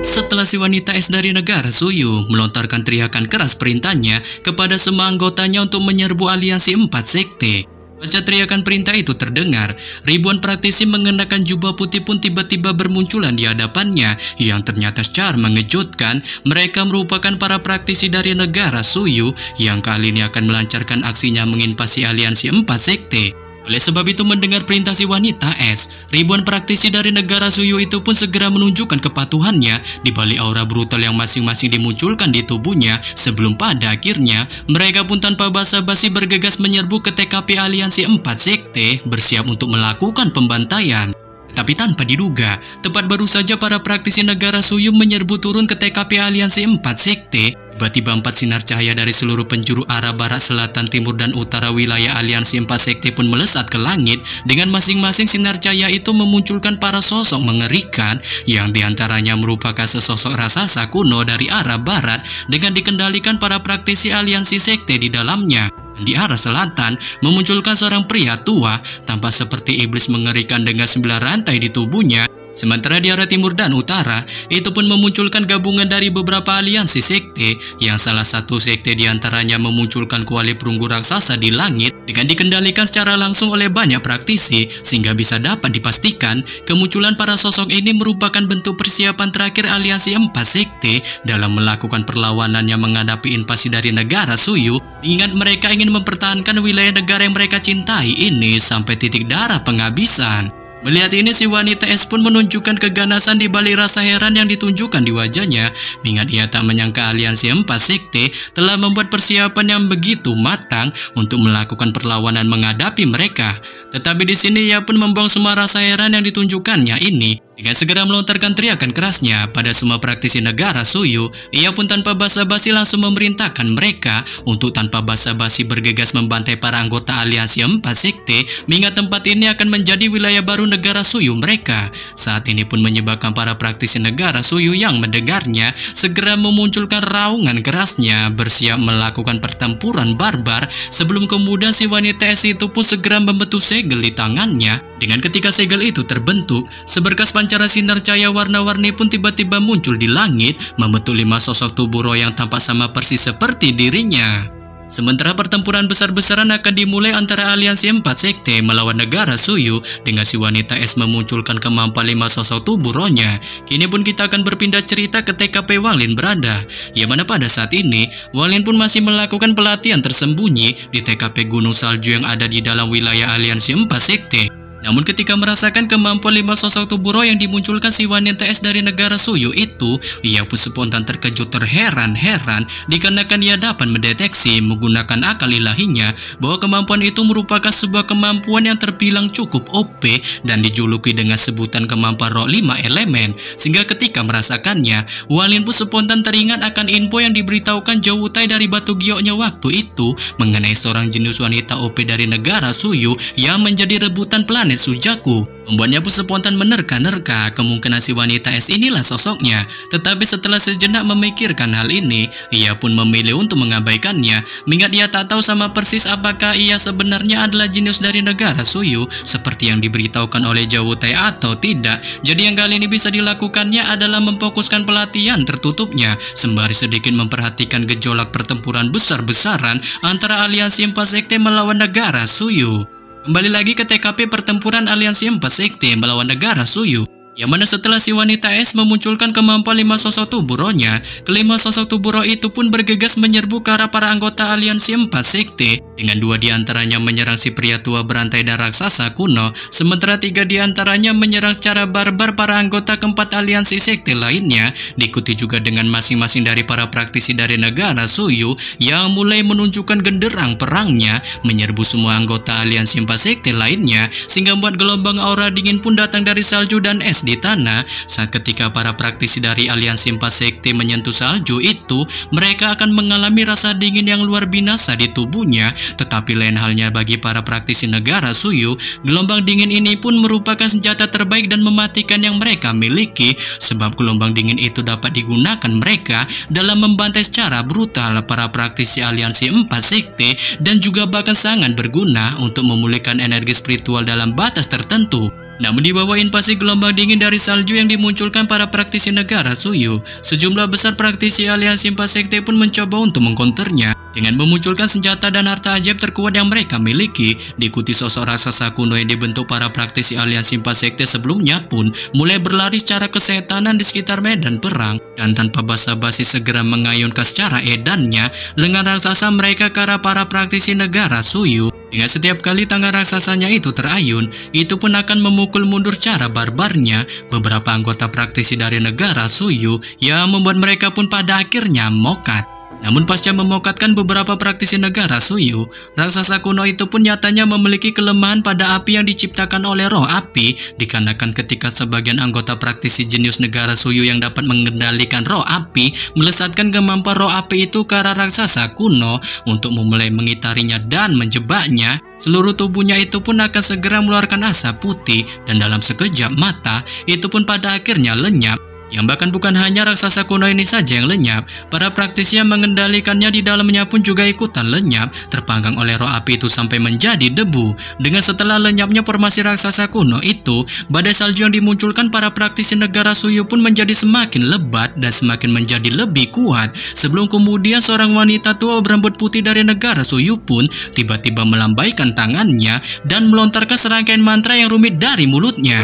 Setelah si wanita es dari negara Suyu melontarkan teriakan keras perintahnya kepada semua anggotanya untuk menyerbu aliansi 4 sekte. Pasca teriakan perintah itu terdengar, ribuan praktisi mengenakan jubah putih pun tiba-tiba bermunculan di hadapannya, yang ternyata secara mengejutkan, mereka merupakan para praktisi dari negara Suyu yang kali ini akan melancarkan aksinya menginvasi aliansi 4 sekte. Oleh sebab itu, mendengar perintah si wanita es, ribuan praktisi dari negara Suyu itu pun segera menunjukkan kepatuhannya di balik aura brutal yang masing-masing dimunculkan di tubuhnya, sebelum pada akhirnya mereka pun tanpa basa-basi bergegas menyerbu ke TKP aliansi 4 sekte bersiap untuk melakukan pembantaian. Tapi tanpa diduga, tepat baru saja para praktisi negara Suyu menyerbu turun ke TKP aliansi 4 sekte, tiba-tiba 4 sinar cahaya dari seluruh penjuru arah barat, selatan, timur, dan utara wilayah aliansi 4 sekte pun melesat ke langit. Dengan masing-masing sinar cahaya itu memunculkan para sosok mengerikan, yang diantaranya merupakan sesosok raksasa kuno dari arah barat dengan dikendalikan para praktisi aliansi sekte di dalamnya. Di arah selatan memunculkan seorang pria tua tampak seperti iblis mengerikan dengan 9 rantai di tubuhnya. Sementara di arah timur dan utara itu pun memunculkan gabungan dari beberapa aliansi sekte, yang salah satu sekte diantaranya memunculkan kuali perunggu raksasa di langit dengan dikendalikan secara langsung oleh banyak praktisi, sehingga bisa dapat dipastikan kemunculan para sosok ini merupakan bentuk persiapan terakhir aliansi 4 sekte dalam melakukan perlawanan yang menghadapi invasi dari negara Suyu. Ingat, mereka ingin mempertahankan wilayah negara yang mereka cintai ini sampai titik darah penghabisan. Melihat ini, si wanita es pun menunjukkan keganasan di balik rasa heran yang ditunjukkan di wajahnya, mengingat ia tak menyangka aliansi 4 sekte telah membuat persiapan yang begitu matang untuk melakukan perlawanan menghadapi mereka. Tetapi di sini ia pun membuang semua rasa heran yang ditunjukkannya ini. Dengan segera melontarkan teriakan kerasnya pada semua praktisi negara Suyu, ia pun tanpa basa-basi langsung memerintahkan mereka untuk tanpa basa-basi bergegas membantai para anggota aliansi 4 sekte, mengingat tempat ini akan menjadi wilayah baru negara Suyu mereka. Saat ini pun menyebabkan para praktisi negara Suyu yang mendengarnya segera memunculkan raungan kerasnya bersiap melakukan pertempuran barbar, sebelum kemudian si wanita es itu pun segera membentuk segel di tangannya. Dengan ketika segel itu terbentuk, seberkas pancaran sinar cahaya warna-warni pun tiba-tiba muncul di langit, membentuk 5 sosok tubuh roh yang tampak sama persis seperti dirinya. Sementara pertempuran besar-besaran akan dimulai antara aliansi 4 sekte melawan negara Suyu, dengan si wanita es memunculkan kemampuan 5 sosok tubuh rohnya. Kini pun kita akan berpindah cerita ke TKP Wang Lin berada, yang mana pada saat ini Wang Lin pun masih melakukan pelatihan tersembunyi di TKP Gunung Salju yang ada di dalam wilayah aliansi 4 sekte. Namun ketika merasakan kemampuan 5 sosok tubuh roh yang dimunculkan si wanita es dari negara Suyu itu, ia pun spontan terkejut terheran-heran dikarenakan ia dapat mendeteksi menggunakan akal ilahinya bahwa kemampuan itu merupakan sebuah kemampuan yang terbilang cukup OP dan dijuluki dengan sebutan kemampuan roh 5 elemen. Sehingga ketika merasakannya, Wang Lin pun spontan teringat akan info yang diberitahukan Zhou Tai dari batu gioknya waktu itu mengenai seorang jenius wanita OP dari negara Suyu yang menjadi rebutan planet Sujaku. Membuatnya pun spontan menerka-nerka kemungkinan si wanita es inilah sosoknya. Tetapi setelah sejenak memikirkan hal ini, ia pun memilih untuk mengabaikannya, mengingat ia tak tahu sama persis apakah ia sebenarnya adalah jenius dari negara Suyu seperti yang diberitahukan oleh Zhou Tai atau tidak. Jadi yang kali ini bisa dilakukannya adalah memfokuskan pelatihan tertutupnya sembari sedikit memperhatikan gejolak pertempuran besar-besaran antara aliansi 4 sekte melawan negara Suyu. Kembali lagi ke TKP pertempuran aliansi 4 sekte melawan negara Suyu, yang mana setelah si wanita es memunculkan kemampuan 5 sosok tubuh rohnya, kelima sosok tubuh roh itu pun bergegas menyerbu ke arah para anggota aliansi 4 sekte, dengan 2 diantaranya menyerang si pria tua berantai dan raksasa kuno, sementara 3 diantaranya menyerang secara barbar para anggota keempat aliansi sekte lainnya, diikuti juga dengan masing-masing dari para praktisi dari negara Suyu yang mulai menunjukkan genderang perangnya, menyerbu semua anggota aliansi 4 sekte lainnya, sehingga membuat gelombang aura dingin pun datang dari salju dan es di tanah. Saat ketika para praktisi dari aliansi 4 sekte menyentuh salju itu, mereka akan mengalami rasa dingin yang luar binasa di tubuhnya. Tetapi lain halnya bagi para praktisi negara Suyu, gelombang dingin ini pun merupakan senjata terbaik dan mematikan yang mereka miliki, sebab gelombang dingin itu dapat digunakan mereka dalam membantai secara brutal para praktisi aliansi 4 sekte, dan juga bahkan sangat berguna untuk memulihkan energi spiritual dalam batas tertentu. Namun di bawah invasi gelombang dingin dari salju yang dimunculkan para praktisi negara Suyu, sejumlah besar praktisi aliansi 4 sekte pun mencoba untuk mengkonternya dengan memunculkan senjata dan harta ajaib terkuat yang mereka miliki. Diikuti sosok raksasa kuno yang dibentuk para praktisi aliansi 4 sekte sebelumnya pun mulai berlari secara kesetanan di sekitar medan perang, dan tanpa basa-basi segera mengayunkan secara edannya lengan raksasa mereka ke arah para praktisi negara Suyu. Dengan setiap kali tangan raksasanya itu terayun, itu pun akan memukul mundur secara barbarnya beberapa anggota praktisi dari negara Suyu yang membuat mereka pun pada akhirnya mokat. Namun pasca memokatkan beberapa praktisi negara Suyu, raksasa kuno itu pun nyatanya memiliki kelemahan pada api yang diciptakan oleh roh api, dikarenakan ketika sebagian anggota praktisi jenius negara Suyu yang dapat mengendalikan roh api melesatkan kemampuan roh api itu ke arah raksasa kuno untuk memulai mengitarinya dan menjebaknya, seluruh tubuhnya itu pun akan segera mengeluarkan asap putih dan dalam sekejap mata itu pun pada akhirnya lenyap. Yang bahkan bukan hanya raksasa kuno ini saja yang lenyap, para praktisi yang mengendalikannya di dalamnya pun juga ikutan lenyap, terpanggang oleh roh api itu sampai menjadi debu. Dengan setelah lenyapnya formasi raksasa kuno itu, badai salju yang dimunculkan para praktisi negara Suyu pun menjadi semakin lebat dan semakin menjadi lebih kuat. Sebelum kemudian seorang wanita tua berambut putih dari negara Suyu pun tiba-tiba melambaikan tangannya dan melontarkan serangkaian mantra yang rumit dari mulutnya.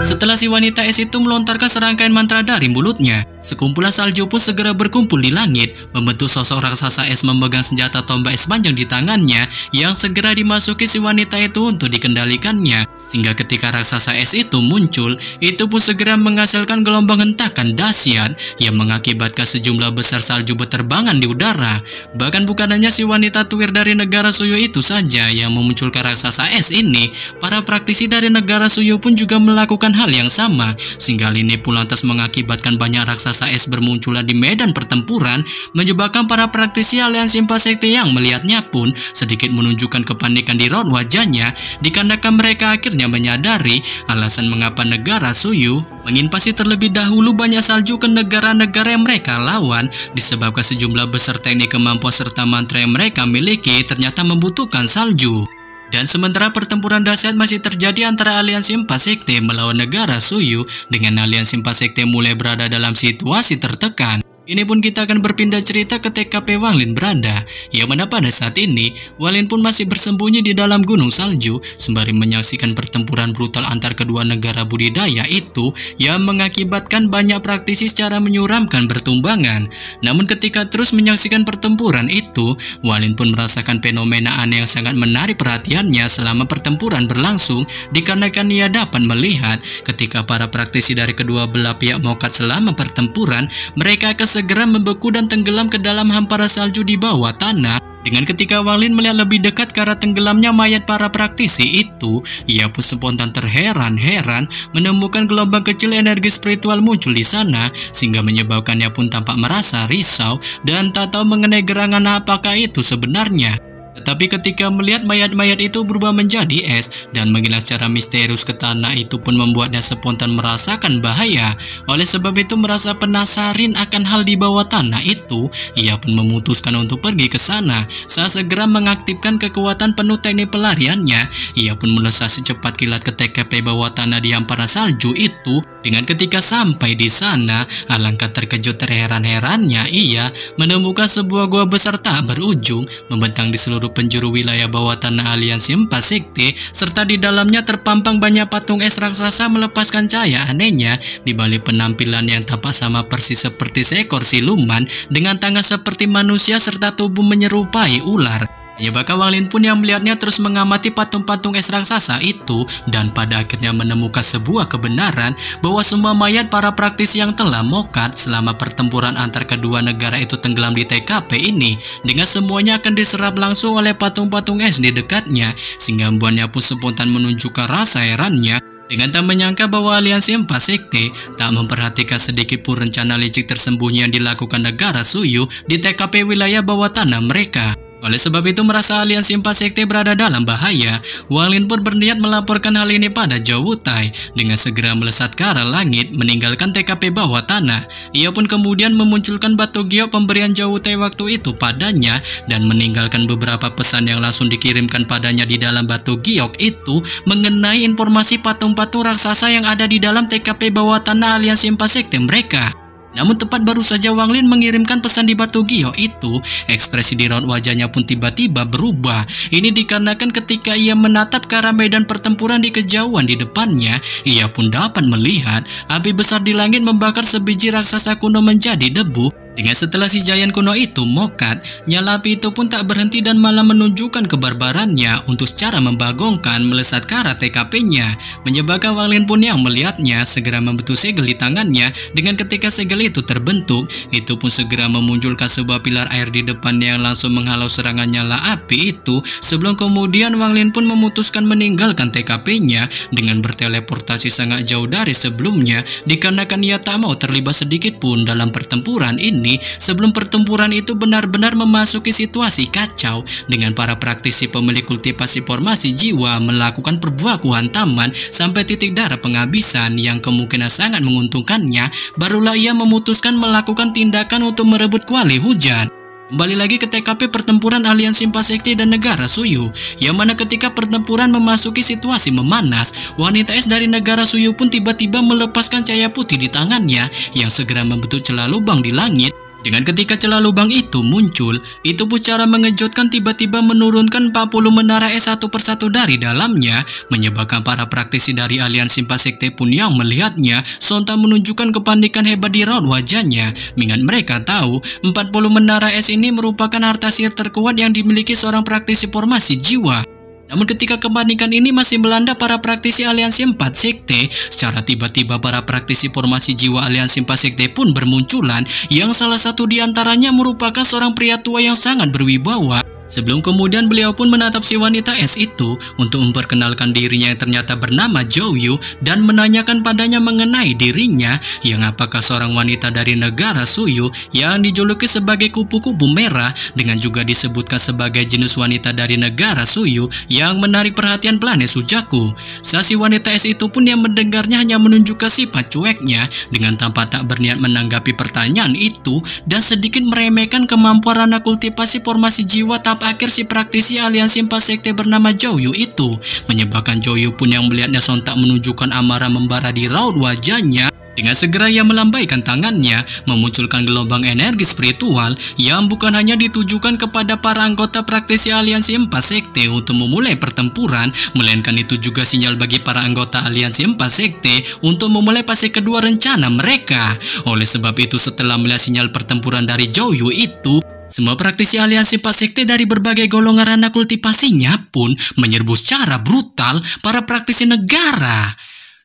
Setelah si wanita es itu melontarkan serangkaian mantra dari mulutnya, sekumpulan salju pun segera berkumpul di langit, membentuk sosok raksasa es memegang senjata tombak es panjang di tangannya yang segera dimasuki si wanita itu untuk dikendalikannya. Sehingga ketika raksasa es itu muncul, itu pun segera menghasilkan gelombang hentakan dahsyat yang mengakibatkan sejumlah besar salju berterbangan di udara. Bahkan bukan hanya si wanita tuir dari negara Suyu itu saja yang memunculkan raksasa es ini, para praktisi dari negara Suyu pun juga melakukan hal yang sama, sehingga hal ini pun lantas mengakibatkan banyak raksasa es bermunculan di medan pertempuran, menyebabkan para praktisi aliansi 4 sekte yang melihatnya pun sedikit menunjukkan kepanikan di raut wajahnya, dikarenakan mereka akhirnya menyadari alasan mengapa negara Suyu menginvasi terlebih dahulu banyak salju ke negara-negara yang mereka lawan, disebabkan sejumlah besar teknik kemampuan serta mantra yang mereka miliki ternyata membutuhkan salju. Dan sementara pertempuran dahsyat masih terjadi antara aliansi 4 sekte melawan negara Suyu, dengan aliansi 4 sekte mulai berada dalam situasi tertekan. Ini pun kita akan berpindah cerita ke TKP Wang Lin berada, yang mana pada saat ini Wang Lin pun masih bersembunyi di dalam gunung salju sembari menyaksikan pertempuran brutal antar kedua negara budidaya itu yang mengakibatkan banyak praktisi secara menyuramkan bertumbangan. Namun ketika terus menyaksikan pertempuran itu, Wang Lin pun merasakan fenomena aneh yang sangat menarik perhatiannya selama pertempuran berlangsung, dikarenakan ia dapat melihat ketika para praktisi dari kedua belah pihak mokat selama pertempuran, mereka akan segera membeku dan tenggelam ke dalam hamparan salju di bawah tanah. Dengan ketika Wang Lin melihat lebih dekat ke arah tenggelamnya mayat para praktisi itu, ia pun spontan terheran-heran menemukan gelombang kecil energi spiritual muncul di sana, sehingga menyebabkannya pun tampak merasa risau dan tak tahu mengenai gerangan apakah itu sebenarnya. Tetapi ketika melihat mayat-mayat itu berubah menjadi es dan menghilang secara misterius ke tanah, itu pun membuatnya spontan merasakan bahaya. Oleh sebab itu merasa penasaran akan hal di bawah tanah itu, ia pun memutuskan untuk pergi ke sana. Saat segera mengaktifkan kekuatan penuh teknik pelariannya, ia pun melesat secepat kilat ke TKP bawah tanah di hamparan salju itu. Dengan ketika sampai di sana, alangkah terkejut terheran-herannya ia menemukan sebuah gua besar tak berujung membentang di seluruh penjuru wilayah bawah tanah aliansi 4 sekte, serta di dalamnya terpampang banyak patung es raksasa melepaskan cahaya anehnya. Di balik penampilan yang tampak sama persis seperti seekor siluman dengan tangan seperti manusia serta tubuh menyerupai ular. Hanya bahkan Wang Lin pun yang melihatnya terus mengamati patung-patung es raksasa itu, dan pada akhirnya menemukan sebuah kebenaran bahwa semua mayat para praktisi yang telah mokat selama pertempuran antar kedua negara itu tenggelam di TKP ini, dengan semuanya akan diserap langsung oleh patung-patung es di dekatnya, sehingga membuatnya pun spontan menunjukkan rasa herannya. Dengan tak menyangka bahwa aliansi 4 sekte tak memperhatikan sedikit pun rencana licik tersembunyi yang dilakukan negara Suyu di TKP wilayah bawah tanah mereka. Oleh sebab itu, merasa aliansi 4 sekte berada dalam bahaya, Wang Lin pun berniat melaporkan hal ini pada Zhou Wutai dengan segera melesat ke arah langit meninggalkan TKP bawah tanah. Ia pun kemudian memunculkan batu giok pemberian Zhou Wutai waktu itu padanya dan meninggalkan beberapa pesan yang langsung dikirimkan padanya di dalam batu giok itu mengenai informasi patung-patung raksasa yang ada di dalam TKP bawah tanah aliansi 4 sekte mereka. Namun tepat baru saja Wang Lin mengirimkan pesan di batu giok itu, ekspresi di raut wajahnya pun tiba-tiba berubah. Ini dikarenakan ketika ia menatap ke arah medan pertempuran di kejauhan di depannya, ia pun dapat melihat api besar di langit membakar sebiji raksasa kuno menjadi debu. Dengan setelah si Giant kuno itu mokat, nyala api itu pun tak berhenti dan malah menunjukkan kebarbarannya untuk secara membagongkan melesat ke arah TKP-nya. Menyebabkan Wang Lin pun yang melihatnya segera membentuk segel di tangannya. Dengan ketika segel itu terbentuk, itu pun segera memunculkan sebuah pilar air di depannya yang langsung menghalau serangan nyala api itu. Sebelum kemudian Wang Lin pun memutuskan meninggalkan TKP-nya dengan berteleportasi sangat jauh dari sebelumnya, dikarenakan ia tak mau terlibat sedikit pun dalam pertempuran ini. Sebelum pertempuran itu benar-benar memasuki situasi kacau dengan para praktisi pemilik kultivasi formasi jiwa melakukan perbuakuan taman sampai titik darah penghabisan yang kemungkinan sangat menguntungkannya, barulah ia memutuskan melakukan tindakan untuk merebut kuali hujan. Kembali lagi ke TKP pertempuran aliansi 4 sekte dan negara Suyu, yang mana ketika pertempuran memasuki situasi memanas, wanita es dari negara Suyu pun tiba-tiba melepaskan cahaya putih di tangannya yang segera membentuk celah lubang di langit. Dengan ketika celah lubang itu muncul, itu pun cara mengejutkan tiba-tiba menurunkan 40 menara es satu persatu dari dalamnya, menyebabkan para praktisi dari aliansi 4 sekte pun yang melihatnya sontak menunjukkan kepanikan hebat di raut wajahnya. Mengingat mereka tahu 40 menara es ini merupakan harta sihir terkuat yang dimiliki seorang praktisi formasi jiwa. Namun ketika kepanikan ini masih melanda para praktisi aliansi 4 sekte, secara tiba-tiba para praktisi formasi jiwa aliansi 4 sekte pun bermunculan, yang salah satu diantaranya merupakan seorang pria tua yang sangat berwibawa. Sebelum kemudian beliau pun menatap si wanita es itu untuk memperkenalkan dirinya yang ternyata bernama Zhou Yu dan menanyakan padanya mengenai dirinya yang apakah seorang wanita dari negara Suyu yang dijuluki sebagai kupu-kupu merah dengan juga disebutkan sebagai jenis wanita dari negara Suyu yang menarik perhatian planet Sujaku. Si wanita es itu pun yang mendengarnya hanya menunjukkan sifat cueknya dengan tanpa tak berniat menanggapi pertanyaan itu dan sedikit meremehkan kemampuan anak kultivasi formasi jiwa akhir si praktisi aliansi 4 sekte bernama Zhou Yu itu, menyebabkan Zhou Yu pun yang melihatnya sontak menunjukkan amarah membara di raut wajahnya. Dengan segera ia melambaikan tangannya, memunculkan gelombang energi spiritual yang bukan hanya ditujukan kepada para anggota praktisi aliansi 4 sekte untuk memulai pertempuran, melainkan itu juga sinyal bagi para anggota aliansi 4 sekte untuk memulai fase kedua rencana mereka. Oleh sebab itu, setelah melihat sinyal pertempuran dari Zhou Yu itu, semua praktisi aliansi 4 sekte dari berbagai golongan ranah kultivasinya pun menyerbu secara brutal para praktisi negara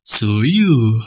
Suyu.